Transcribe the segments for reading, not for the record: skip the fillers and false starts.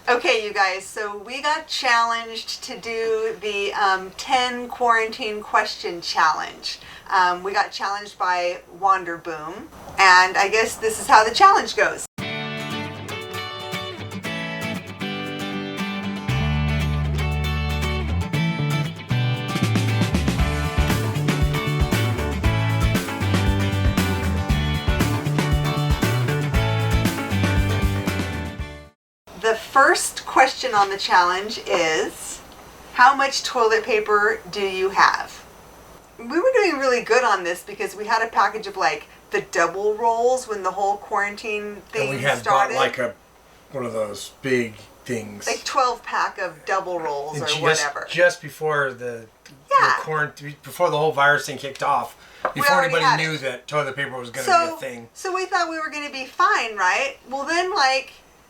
Okay, you guys, so we got challenged to do the 10 quarantine question challenge. We got challenged by Wanderboom, and I guess this is how the challenge goes. The first question on the challenge is, how much toilet paper do you have? We were doing really good on this because we had a package of like the double rolls when the whole quarantine thing started. And we had bought like one of those big things. Like 12-pack of double rolls and or whatever. Just before the quarantine, before the whole virus thing kicked off, before anybody knew that toilet paper was going to be a thing. So we thought we were going to be fine, right? Well then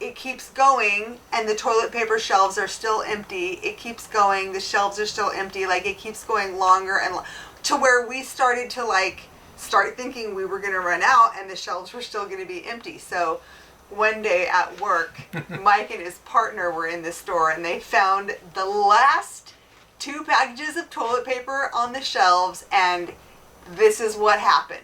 it keeps going and the toilet paper shelves are still empty. It keeps going, the shelves are still empty. Like it keeps going longer and to where we started to start thinking we were going to run out and the shelves were still going to be empty. So one day at work, Mike and his partner were in the store and they found the last 2 packages of toilet paper on the shelves, and this is what happened.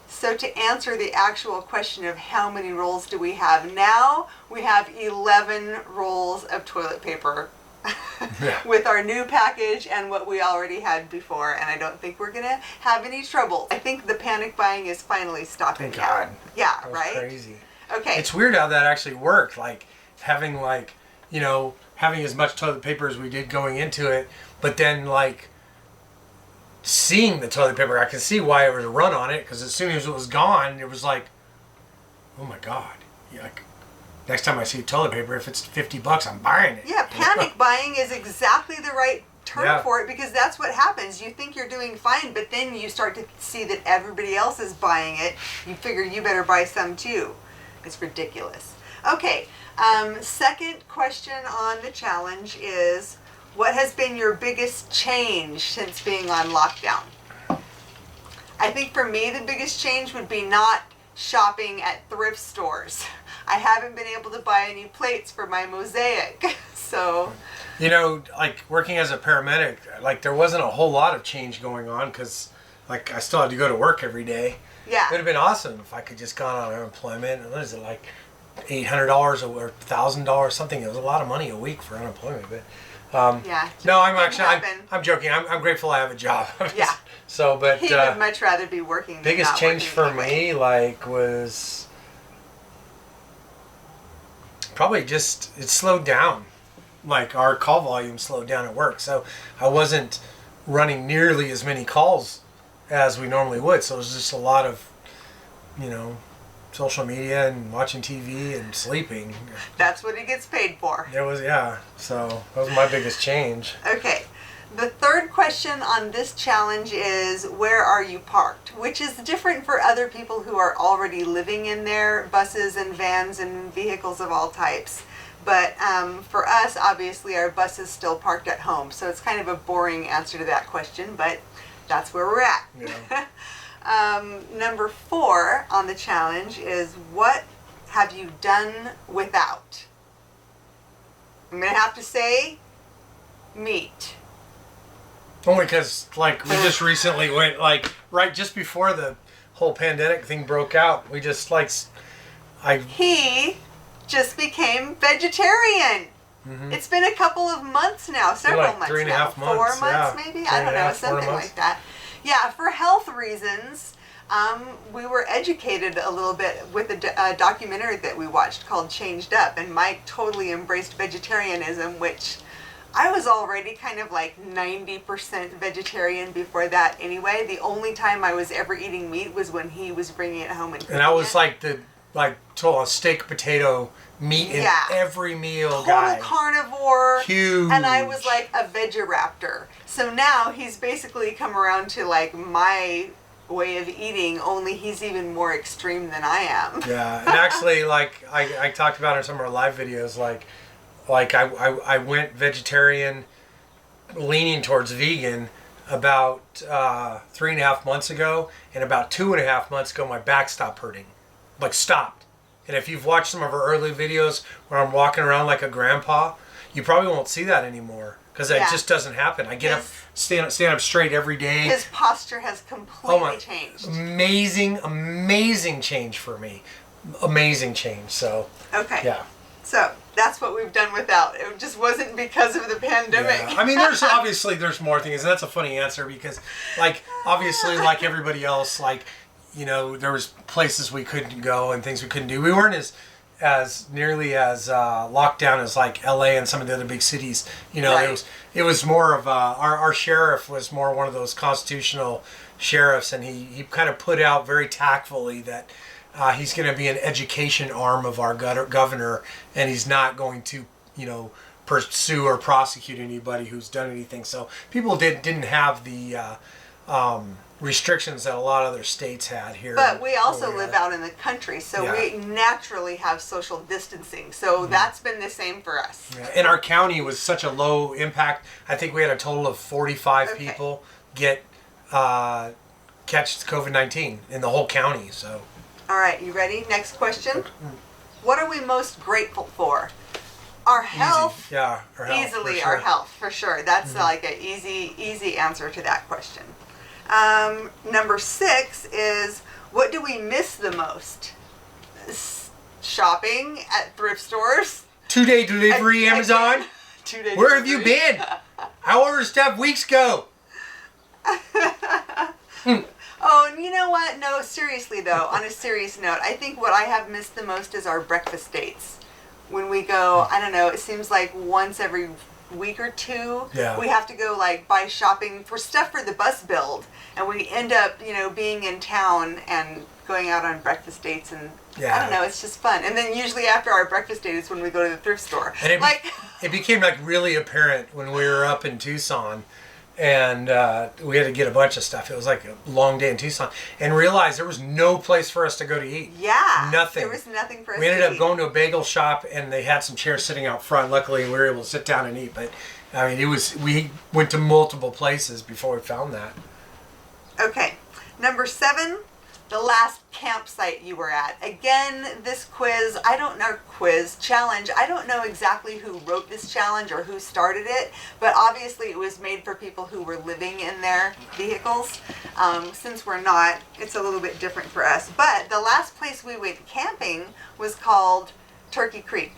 So to answer the actual question of how many rolls do we have now, we have 11 rolls of toilet paper with our new package and what we already had before, and I don't think we're going to have any trouble. I think the panic buying is finally stopping. Thank God. Yeah, that was right? Crazy. Okay. It's weird how that actually worked, having having as much toilet paper as we did going into it, but then seeing the toilet paper, I can see why it was a run on it, because as soon as it was gone, it was like, oh my God. Next time I see toilet paper, if it's $50, I'm buying it. Yeah, panic buying is exactly the right term for it, because that's what happens. You think you're doing fine, but then you start to see that everybody else is buying it. You figure you better buy some too. It's ridiculous. Okay, second question on the challenge is, what has been your biggest change since being on lockdown? I think for me the biggest change would be not shopping at thrift stores. I haven't been able to buy any plates for my mosaic, so... working as a paramedic, there wasn't a whole lot of change going on because, I still had to go to work every day. Yeah. It would have been awesome if I could just gone on unemployment. What is it, $800 or $1,000 something? It was a lot of money a week for unemployment, but... no, I'm joking. I'm grateful I have a job. Yeah. So, but he would much rather be working. Biggest than not change for anyway. me, was probably just it slowed down. Our call volume slowed down at work, so I wasn't running nearly as many calls as we normally would. So it was just a lot of, social media and watching TV and sleeping. That's what he gets paid for. It was, so that was my biggest change. Okay. The third question on this challenge is, where are you parked? Which is different for other people who are already living in their buses and vans and vehicles of all types. But for us, obviously, our bus is still parked at home. So it's kind of a boring answer to that question, but that's where we're at. Yeah. Number 4 on the challenge is, what have you done without? I'm going to have to say meat. Only because, we just recently went, right just before the whole pandemic thing broke out, we just, He just became vegetarian. Mm-hmm. It's been a couple of months now, several months now. 3.5 months. 4 months maybe? I don't know, something like that. Yeah, for health reasons, we were educated a little bit with a documentary that we watched called Changed Up, and Mike totally embraced vegetarianism, which I was already kind of 90% vegetarian before that anyway. The only time I was ever eating meat was when he was bringing it home and cooking it. And I was total steak, potato, meat in every meal Total carnivore. Huge. And I was like a Vegiraptor. So now he's basically come around to my way of eating, only he's even more extreme than I am. Yeah, and actually I talked about in some of our live videos, like I went vegetarian, leaning towards vegan about 3.5 months ago, and about 2.5 months ago my back stopped hurting, like stopped. And if you've watched some of our early videos where I'm walking around like a grandpa, you probably won't see that anymore because it just doesn't happen. I get up, stand up straight every day. His posture has completely changed. Amazing change for me. Amazing change. So okay. Yeah. So that's what we've done without. It just wasn't because of the pandemic. Yeah. I mean, there's more things, and that's a funny answer because, like, obviously, like everybody else, like, you know, there was places we couldn't go and things we couldn't do. We weren't as nearly as locked down as like LA and some of the other big cities. You know, it was more of our sheriff was more one of those constitutional sheriffs, and he kind of put out very tactfully that. He's going to be an education arm of our governor, and he's not going to, you know, pursue or prosecute anybody who's done anything. So people didn't have the restrictions that a lot of other states had here. But we also live out in the country, so we naturally have social distancing. So that's been the same for us. Yeah. And our county was such a low impact. I think we had a total of 45 people catch COVID-19 in the whole county. So. All right, you ready? Next question. What are we most grateful for? Our health. Yeah, our health. Easily, our health, for sure. That's like an easy answer to that question. Number 6 is, what do we miss the most? Shopping at thrift stores. 2-day delivery, Amazon. 2-day Where have you been? I ordered stuff weeks ago. Oh, and you know what? No, seriously though, on a serious note, I think what I have missed the most is our breakfast dates. When we go, I don't know, it seems like once every week or two, we have to go like buy shopping for stuff for the bus build, and we end up, you know, being in town and going out on breakfast dates, and I don't know, it's just fun. And then usually after our breakfast date is when we go to the thrift store. And it became like really apparent when we were up in Tucson. And we had to get a bunch of stuff. It was like a long day in Tucson. And realized there was no place for us to go to eat. Yeah. Nothing. There was nothing for us to eat. We ended up going to a bagel shop, and they had some chairs sitting out front. Luckily, we were able to sit down and eat. But, I mean, we went to multiple places before we found that. Okay. Number 7, the last campsite you were at. Again, this challenge, I don't know exactly who wrote this challenge or who started it, but obviously it was made for people who were living in their vehicles. Since we're not, it's a little bit different for us. But the last place we went camping was called Turkey Creek,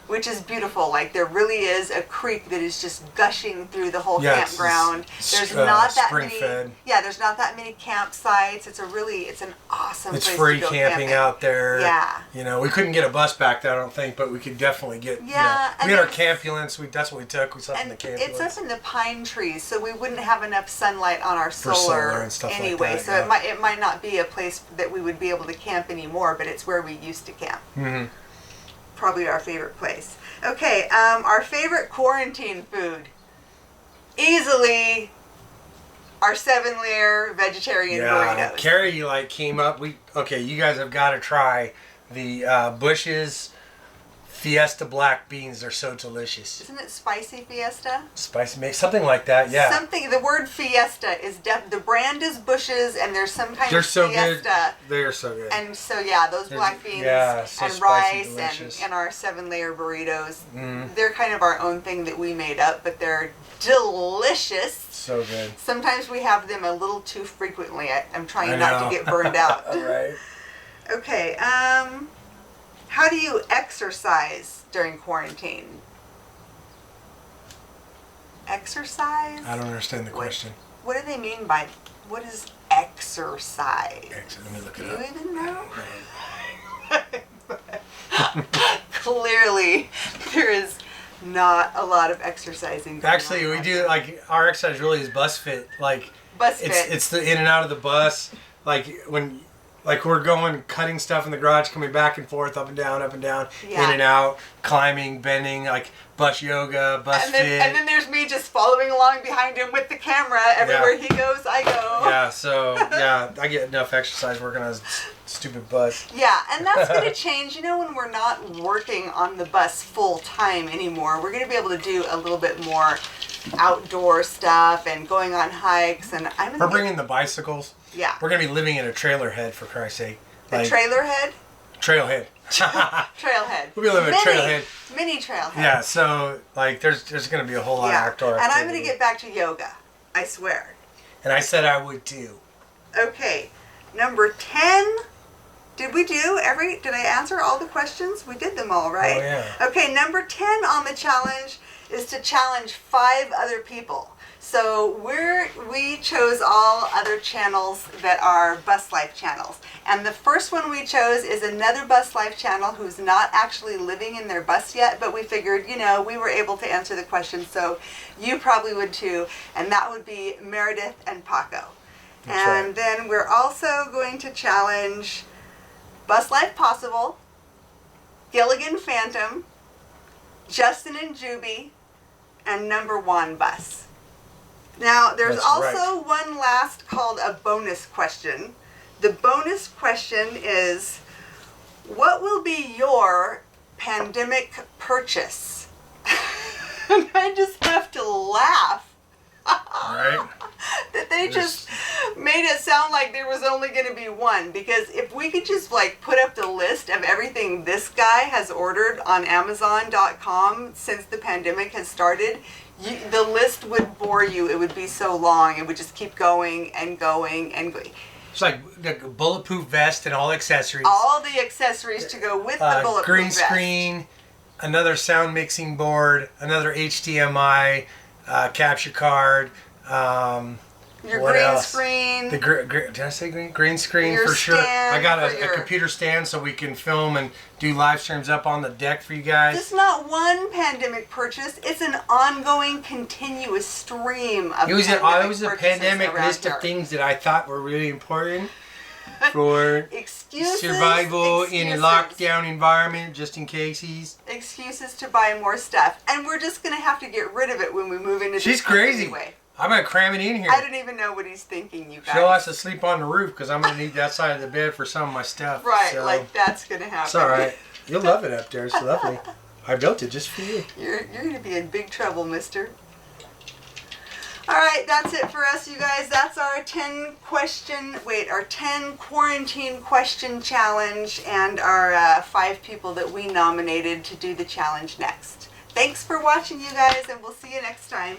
which is beautiful. Like, there really is a creek that is just gushing through the whole campground. There's not that many. Yeah, there's not that many campsites. It's an awesome place to go camping. It's free camping out there. Yeah. You know, we couldn't get a bus back there, I don't think, but we could definitely get. Yeah. We had our campulence. That's what we took. We slept in the campulence. It's up in the pine trees, so we wouldn't have enough sunlight on our solar and stuff anyway. like that, so it might not be a place that we would be able to camp anymore, but it's where we used to camp. Probably our favorite place. Okay, our favorite quarantine food. Easily our 7-layer vegetarian burritos. Kerry came up. You guys have got to try the Bush's Fiesta black beans. They're so delicious. Isn't it spicy Fiesta? Spicy, something like that. Yeah. The word Fiesta is the brand is Bush's, and there's some kind of so Fiesta. Good. They're so good. And so those black beans and rice and our 7-layer burritos, they're kind of our own thing that we made up, but they're delicious. So good. Sometimes we have them a little too frequently. I'm trying not to get burned out. Right. Okay. How do you exercise during quarantine? Exercise? I don't understand the question. What do they mean by, what is exercise? Let me look it up. Do you even know? Right. Clearly, there is not a lot of exercising. Actually, we do, our exercise really is bus fit. Bus fit. It's the in and out of the bus. We're going, cutting stuff in the garage, coming back and forth, up and down, in and out, climbing, bending, bus yoga, bus fit. And then there's me just following along behind him with the camera. Everywhere he goes, I go. Yeah, so, I get enough exercise working on stupid bus. Yeah, and that's going to change. You know, when we're not working on the bus full time anymore, we're going to be able to do a little bit more outdoor stuff and going on hikes. And we're bringing the bicycles. Yeah. We're going to be living in a trailer head, for Christ's sake. A trailer head? Trailhead. Trailhead. We'll be living in a trailhead. Mini trailhead. Yeah, so like there's going to be a whole lot of outdoor activity. And I'm going to get back to yoga. I swear. And I said I would too. Okay. Number 10. Did I answer all the questions? We did them all, right? Oh, yeah. Okay, number 10 on the challenge is to challenge 5 other people. So we chose all other channels that are Bus Life channels. And the first one we chose is another Bus Life channel who's not actually living in their bus yet, but we figured, you know, we were able to answer the question, so you probably would too. And that would be Meredith and Paco. And then we're also going to challenge Bus Life Possible, Gilligan Phantom, Justin and Juby, and Number 1 Bus. Now, there's also one last called a bonus question. The bonus question is, what will be your pandemic purchase? And I just have to laugh. Right? That they just made it sound like there was only going to be one. Because if we could just like put up the list of everything this guy has ordered on Amazon.com since the pandemic has started, the list would bore you. It would be so long. It would just keep going and going and going. It's like the bulletproof vest and all accessories. All the accessories to go with the bulletproof green vest. screen, another sound mixing board, another HDMI capture card. Your green screen. Did I say green screen? Your for sure. I got a computer stand so we can film and do live streams up on the deck for you guys. It's not one pandemic purchase. It's an ongoing, continuous stream of It was a pandemic list of things that I thought were really important for survival in a lockdown environment, just in cases. Excuses to buy more stuff. And we're just going to have to get rid of it when we move into She's crazy. Anyway. I'm going to cram it in here. I don't even know what he's thinking, you guys. She'll have to sleep on the roof because I'm going to need that side of the bed for some of my stuff. Right, so. Like that's going to happen. It's all right. You'll love it up there. It's lovely. I built it just for you. You're going to be in big trouble, mister. All right, that's it for us, you guys. That's our 10 quarantine question challenge and our 5 people that we nominated to do the challenge next. Thanks for watching, you guys, and we'll see you next time.